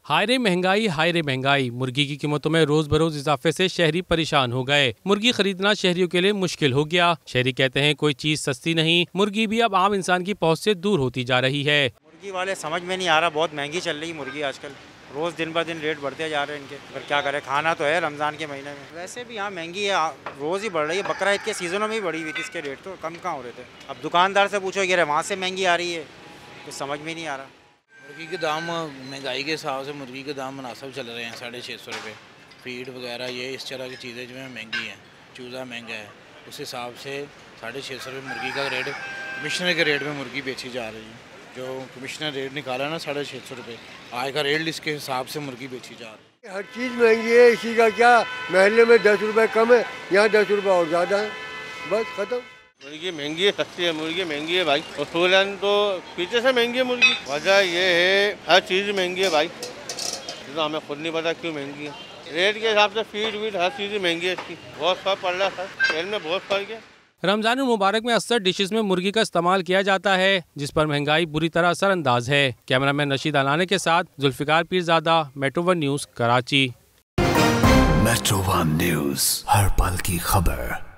हाय रे महंगाई, मुर्गी की कीमतों में रोज बरोज इजाफे से शहरी परेशान हो गए। मुर्गी खरीदना शहरियों के लिए मुश्किल हो गया। शहरी कहते हैं कोई चीज सस्ती नहीं, मुर्गी भी अब आम इंसान की पहुंच से दूर होती जा रही है। मुर्गी वाले समझ में नहीं आ रहा, बहुत महंगी चल रही है मुर्गी आजकल। रोज दिन ब दिन रेट बढ़ते जा रहे हैं इनके, पर क्या करें, खाना तो है रमजान के महीने में। वैसे भी यहाँ महंगी है, रोज ही बढ़ रही है। बकरा ईद के सीजनों में भी बढ़ी हुई थी, इसके रेट तो कम कहाँ हो रहे थे। अब दुकानदार से पूछो कि वहाँ से महंगी आ रही है, कुछ समझ में नहीं आ रहा। मुर्गी के दाम महंगाई के हिसाब से मुर्गी के दाम मुनासिब चल रहे हैं। 650 रुपये फीड वगैरह, ये इस तरह की चीज़ें जो है महंगी हैं। चूज़ा महंगा है, उस हिसाब से 650 रुपये मुर्गी का रेट, कमिश्नर के रेट में मुर्गी बेची जा रही है। जो कमिश्नर रेट निकाला है ना 650 रुपये, आज का रेट इसके हिसाब से मुर्गी बेची जा रही है। हर चीज़ महंगी है, इसी का क्या, महल्ले में 10 रुपये कम है, यहाँ 10 रुपये और ज़्यादा है, बस खत्म। मुर्गी महंगी है, सस्ती है, मुर्गी महंगी है भाई। उसूलन तो पीछे से महंगी है मुर्गी। वजह ये है हर चीज़ महंगी है भाई, तो हमें खुद नहीं पता क्यों महंगी है। रेट के हिसाब से फीड वीड हर चीज़ महंगी है इसकी। बहुत फर्क पड़ रहा है, तेल में बहुत फर्क है। रमजान मुबारक में अक्सर डिशेस में मुर्गी का इस्तेमाल किया जाता है, जिस पर महंगाई बुरी तरह असरअंदाज है। कैमरामैन रशीद अलाने के साथ Zulfiqar Pirzada, metro one news, Karachi. Metro one news, हर पल की खबर।